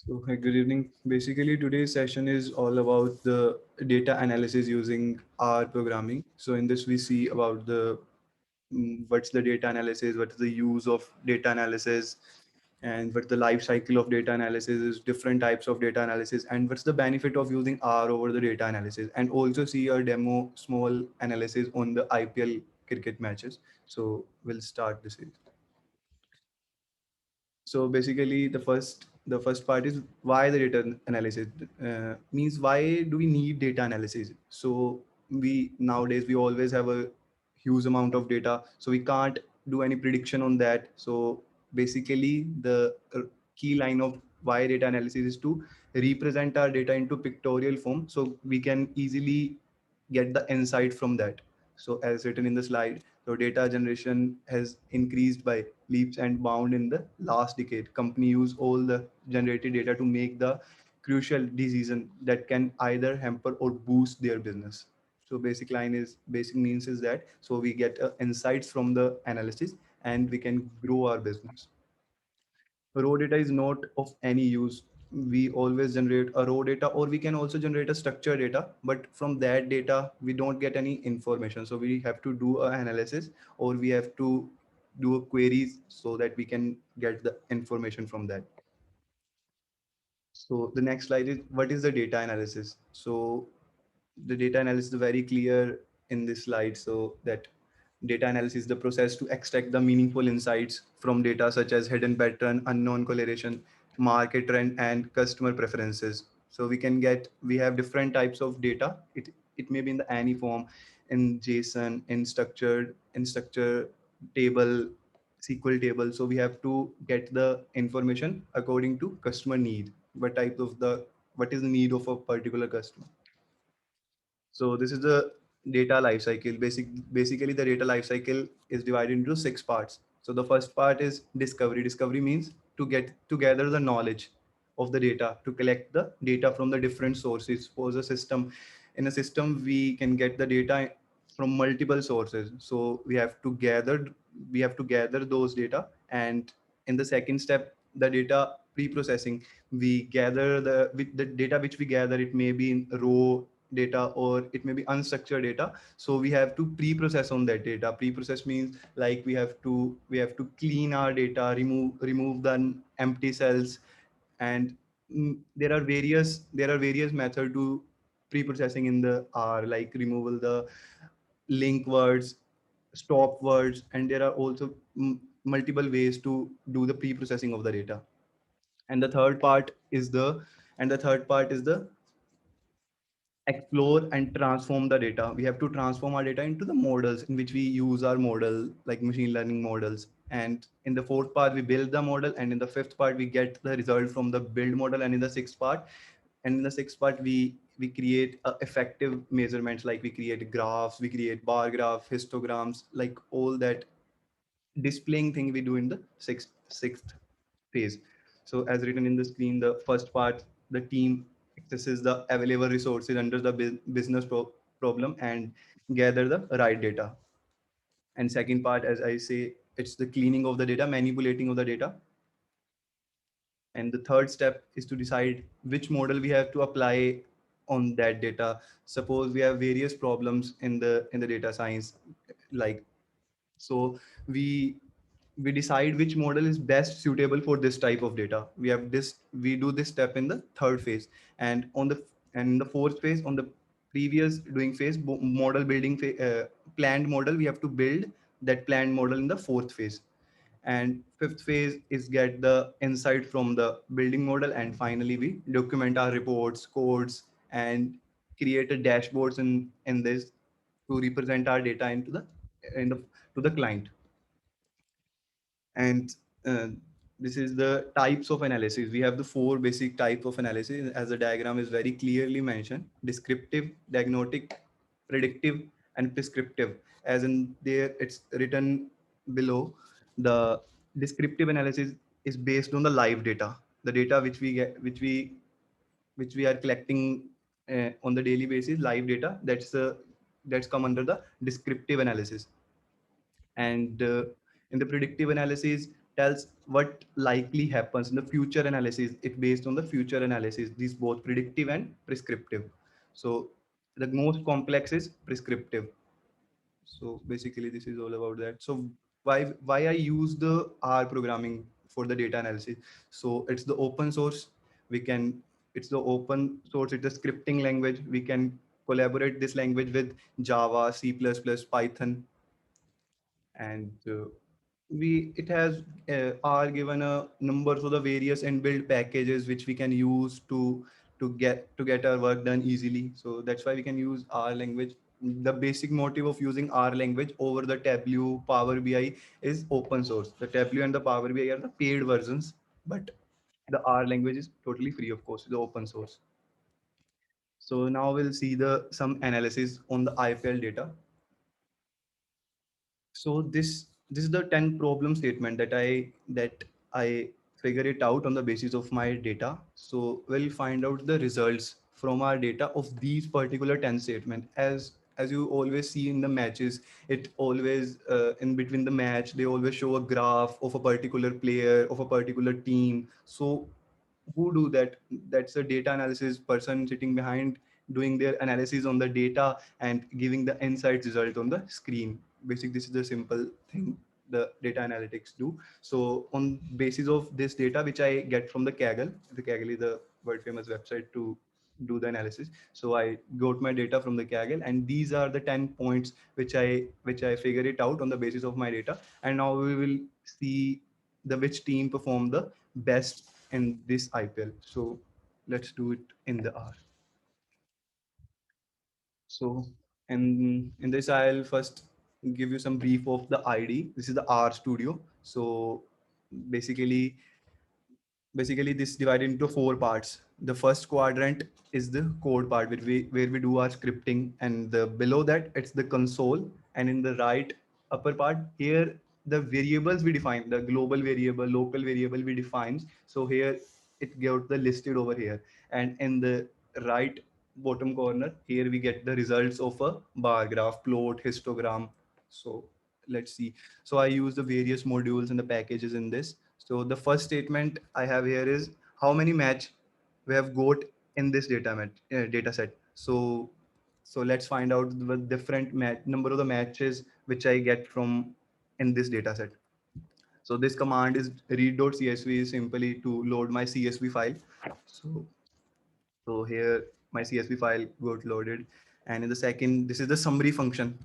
So, hi, good evening. Basically, today's session is all about the data analysis using R programming. So, in this, we see about the what's the data analysis, what's the use of data analysis, and what's the life cycle of data analysis, is different types of data analysis, and what's the benefit of using R over the data analysis, and also see a demo, small analysis on the IPL cricket matches. So, we'll start this. So basically, the first part is why the data analysis means why do we need data analysis? So we nowadays we always have a huge amount of data, so we can't do any prediction on that. So basically, the key line of why data analysis is to represent our data into pictorial form, so we can easily get the insight from that. So as written in the slide, so data generation has increased by leaps and bounds in the last decade. Company use all the generated data to make the crucial decision that can either hamper or boost their business. So basic means is that so we get insights from the analysis and we can grow our business. Raw data is not of any use. We always generate a raw data, or we can also generate a structured data, but from that data we don't get any information, so we have to do an analysis, or we have to do a queries so that we can get the information from that. So the next slide is what is the data analysis. So the data analysis is very clear in this slide. So that data analysis is the process to extract the meaningful insights from data such as hidden pattern, unknown correlation, market trend, and customer preferences. So we have different types of data. It may be in the any form, in JSON, in structure table, SQL table. So we have to get the information according to customer need. What is the need of a particular customer. So this is the data lifecycle. Basically, the data lifecycle is divided into six parts. So the first part is discovery. Discovery means to gather the knowledge of the data, to collect the data from the different sources. For the system, in a system, we can get the data from multiple sources. So we have to gather those data, and in the second step, the data pre-processing. We gather the data which we gather. It may be in raw data or it may be unstructured data, so we have to pre-process on that data. Pre-process means like we have to clean our data, remove the empty cells, and there are various methods to pre-processing in the R, like removal the link words, stop words, and there are also multiple ways to do the pre-processing of the data. And the third part is the explore and transform the data. We have to transform our data into the models in which we use our model, like machine learning models. And in the fourth part, we build the model. And in the fifth part, we get the result from the build model. And in the sixth part, we create effective measurements, like we create graphs, we create bar graph, histograms, like all that displaying thing we do in the sixth phase. So as written in the screen, the first part, the team accesses the available resources under the business problem and gather the right data. And second part, as I say, it's the cleaning of the data, manipulating of the data. And the third step is to decide which model we have to apply on that data. Suppose we have various problems in the data science, like, so we decide which model is best suitable for this type of data. We do this step in the third phase. And in the fourth phase, on the previous doing phase, model building planned model, we have to build that planned model in the fourth phase. And fifth phase is get the insight from the building model. And finally, we document our reports, codes, and create a dashboards in this to represent our data in the to the client. And this is the types of analysis. We have the four basic types of analysis, as the diagram is very clearly mentioned: descriptive, diagnostic, predictive, and prescriptive. As in there, it's written below. The descriptive analysis is based on the live data, the data which we get, which we are collecting on the daily basis, live data. That's come under the descriptive analysis. And in the predictive analysis, tells what likely happens in the future analysis. It based on the future analysis. These both predictive and prescriptive. So the most complex is prescriptive. So basically this is all about that. So why I use the R programming for the data analysis? So it's the open source. We can, it's the open source, it's a scripting language. We can collaborate this language with Java, C++, Python. And we it has are given a numbers of the various inbuilt packages which we can use to get our work done easily. So that's why we can use R language. The basic motive of using R language over the Tableau, Power BI is open source. The Tableau and the Power BI are the paid versions, but the R language is totally free, of course, the open source. So now we'll see the some analysis on the IPL data. So this is the 10 problem statement that I figure it out on the basis of my data. So we'll find out the results from our data of these particular 10 statement. As you always see in the matches, it always in between the match they always show a graph of a particular player of a particular team. So who do that? That's a data analysis person sitting behind doing their analysis on the data and giving the insight result on the screen. Basically this is the simple thing the data analytics do. So on basis of this data which I get from the Kaggle is the world famous website to do the analysis. So I got my data from the Kaggle, and these are the 10 points which I figure it out on the basis of my data. And now we will see the which team performed the best in this IPL. So let's do it in the R. So in this, I'll first give you some brief of the ID. This is the R Studio. So basically, basically this divided into four parts. The first quadrant is the code part where we do our scripting, and the below that it's the console, and in the right upper part here the variables we define, the global variable, local variable we define. So here it got the listed over here, and in the right bottom corner here we get the results of a bar graph, plot, histogram. So let's see. So I use the various modules and the packages in this. So the first statement I have here is how many match we have got in this data set. So let's find out the different number of the matches which I get from in this data set. So this command is read.csv is simply to load my CSV file. So so here my CSV file got loaded, and in the second, this is the summary function.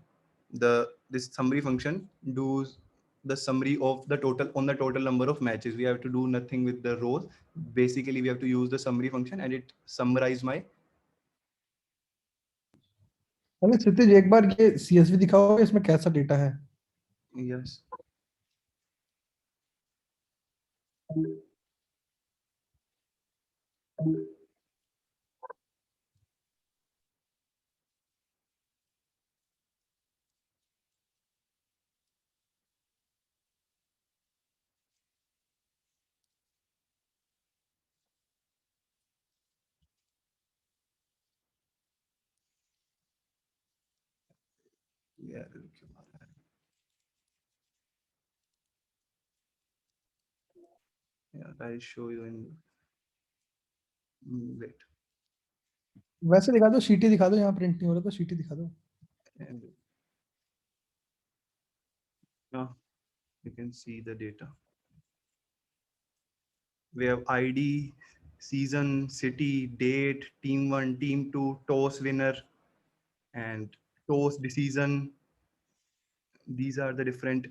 This summary function does the summary of the total on the total number of matches. We have to do nothing with the rows. Basically, we have to use the summary function, and it summarize my. अरे क्षितिज एक बार ये CSV दिखाओगे इसमें कैसा data है? Yes. Yeah. Yeah. I'll show you in. Wait. वैसे दिखा दो, शीटी दिखा दो, यहाँ प्रिंट नहीं हो रहा तो शीटी दिखा दो. And now you can see the data. We have ID, season, city, date, team one, team two, toss winner, and toss decision. These are the different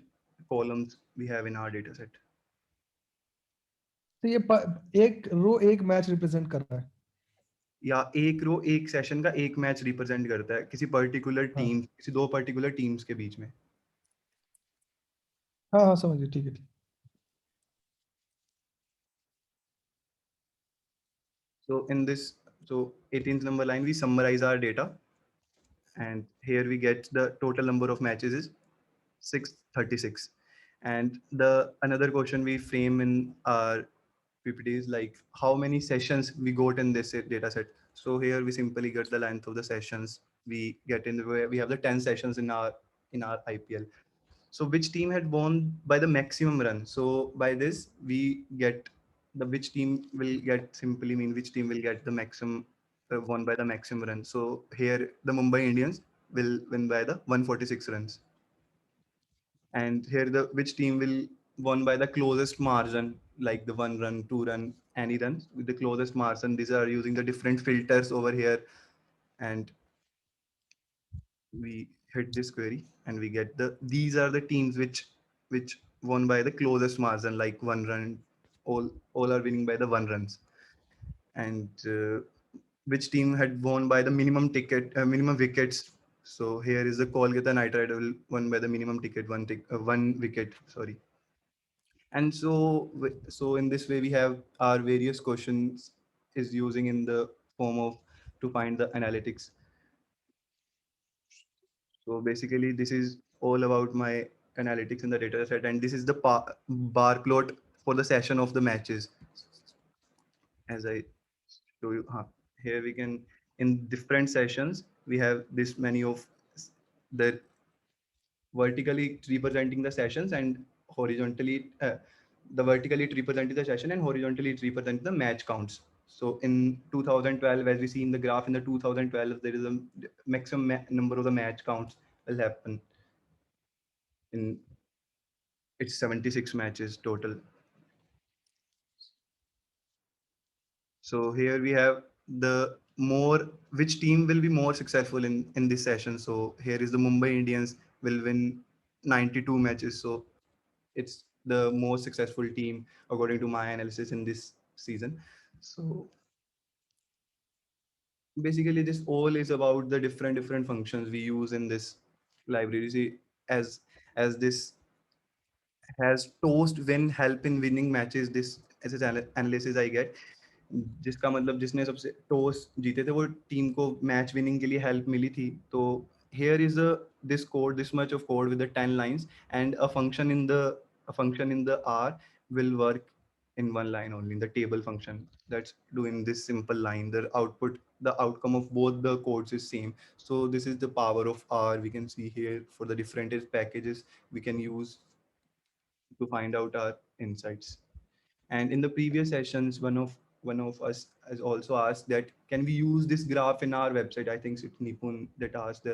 columns we have in our data set. तो ये एक रो एक match represent कर रहा है. या एक रो एक सेशन का एक मैच रिप्रेजेंट करता है किसी पर्टिकुलर टीम, किसी दो पर्टिकुलर टीम्स के बीच में. हाँ हाँ समझ गए, ठीक है. So in this, so 18th number line, we summarize our data, and here we get the total number of matches is 636. And the another question we frame in our PPT is like how many sessions we got in this data set. So here we simply get the length of the sessions we get in. We have the 10 sessions in our IPL. So which team had won by the maximum run? So by this we get the which team will get, simply mean which team will get the maximum won by the maximum run. So here the Mumbai Indians will win by the 146 runs, and here the which team will won by the closest margin, like the 1 run, 2 run, any runs with the closest margin. These are using the different filters over here, and we hit this query and we get these are the teams which won by the closest margin, like 1 run. All are winning by the 1 runs. And which team had won by the minimum wickets? So here is the Kolkata Knight Rider will won by the minimum ticket, 1 wicket, sorry. And so in this way we have our various questions is using in the form of to find the analytics. So basically, this is all about my analytics in the data set, and this is the bar plot for the session of the matches. As I show you, here we can, in different sessions, we have this many of the vertically representing the sessions, and horizontally, the vertically it representing the session, and horizontally it representing the match counts. So in 2012, as we see in the graph, in the 2012, there is a maximum number of the match counts will happen in, it's 76 matches total. So here we have the more which team will be more successful in this session. So here is the Mumbai Indians will win 92 matches. So it's the most successful team according to my analysis in this season. So basically this all is about the different functions we use in this library. See, as this has toast win help in winning matches, this ऐसे analysis I get, जिसका मतलब जिसने सबसे toss जीते थे वो team को match winning के लिए हेल्प मिली थी. तो here is a this code, this much of code with the 10 lines, and a function in the R will work in one line only, in the table function that's doing this simple line. The outcome of both the codes is same. So this is the power of R. We can see here for the different packages we can use to find out our insights. And in the previous sessions, one of us has also asked that can we use this graph in our website? I think it's Nipun that asked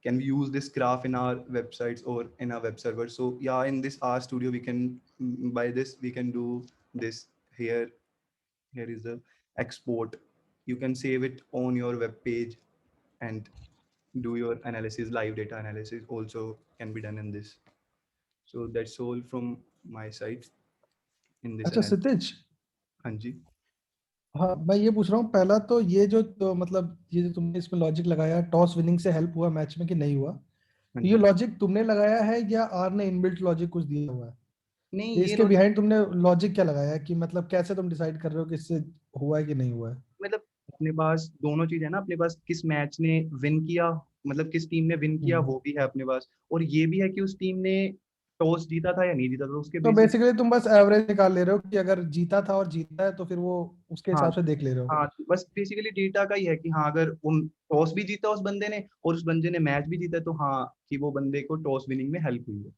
can we use this graph in our websites or in our web server? So yeah, in this R Studio we can, by this we can do this. Here is the export. You can save it on your web page and do your analysis. Live data analysis also can be done in this. So that's all from my side in this अच्छा analysis. Sitesh, हाँ जी. हाँ मैं ये पूछ रहा हूँ, पहला तो ये जो तो मतलब ये जो तुमने इसमें लॉजिक लगाया, टॉस विनिंग से हेल्प हुआ मैच में कि नहीं हुआ, हाँ तो ये जी. लॉजिक तुमने लगाया है या आर ने इनबिल्ट लॉजिक कुछ दिया हुआ है? नहीं, ये ये इसके बिहाइंड तुमने लॉजिक क्या लगाया है कि मतलब कैसे तुम डिसाइड कर रहे हो कि इससे हुआ है कि नहीं हुआ है? मतलब अपने पास दोनों चीज है ना. अपने पास किस मैच ने विन किया, मतलब किस टीम ने विन किया वो भी है अपने पास, और ये भी है कि उस टीम ने टॉस जीता था या नहीं जीता था, उसके तो बेसिस. बेसिकली तुम बस एवरेज निकाल ले रहे हो कि अगर जीता था और जीता है तो फिर वो उसके हाँ. हिसाब से देख ले रहे हो? हाँ, बस बेसिकली डेटा का ही है कि हाँ अगर वो टॉस भी जीता उस बंदे ने और उस बंदे ने मैच भी जीता, तो हाँ कि वो बंदे को टॉस विनिंग में हेल्प हुई है.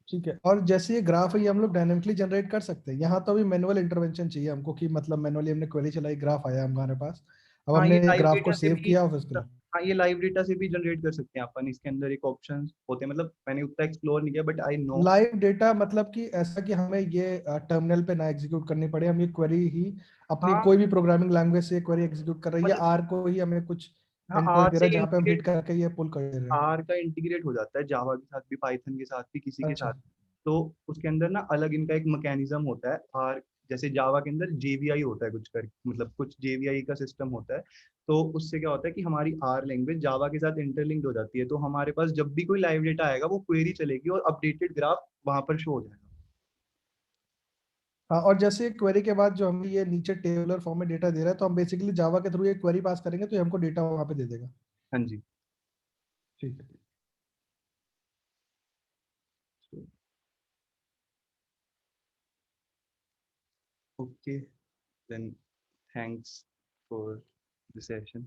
ठीक है। और जैसे ये ग्राफ है, ये हम लोग डायनेमिकली जनरेट कर सकते हैं? यहाँ तो अभी मैनुअल इंटरवेंशन चाहिए हमको कि मतलब मैनुअली हमने क्वेरी चलाई, ग्राफ आया हमारे पास, अब हाँ, ये हमने लाइव ग्राफ को डेटा से सेव भी. किया और उसको, हाँ, ये लाइव डेटा से भी जनरेट कर सकते हैं अपन. इसके अंदर एक ऑप्शन होते हैं, मतलब मैंने उतना एक्सप्लोर नहीं किया but I know. Live data मतलब कि ऐसा कि हमें ये टर्मिनल पे ना एग्जीक्यूट करनी पड़े, हम ये क्वेरी ही अपनी हाँ, कोई भी प्रोग्रामिंग लैंग्वेज से क्वेरी एग्जीक्यूट कर रही है, मतलब आर को ही हमें कुछ हाँ इनपुट आर दे से रहा है जहाँ पे हम हिट इंटीग्रेट, करके ये पुल कर दे रहे हैं? आर का इंटीग्रेट हो जाता है जावा के साथ भी, पाइथन के साथ भी, किसी के अच्छा। साथ. तो उसके अंदर ना अलग इनका एक मैकेनिज्म होता है. आर जैसे जावा के अंदर जेवीआई होता है कुछ कर, मतलब कुछ जेवीआई का सिस्टम होता है. तो उससे क्या होता है कि हमारी आर लैंग्वेज जावा के साथ इंटरलिंक्ड हो जाती है. तो हमारे पास जब भी कोई लाइव डेटा आएगा वो क्वेरी चलेगी और अपडेटेड ग्राफ वहां पर शो हो जाएगा. हाँ, और जैसे क्वेरी के बाद जो हमें ये नीचे टेबुलर फॉर्म में डेटा दे रहा है, तो हम बेसिकली जावा के थ्रू ये क्वेरी पास करेंगे तो ये हमको डेटा वहाँ पे दे देगा? हाँ जी. ठीक है। Okay, then thanks for the session.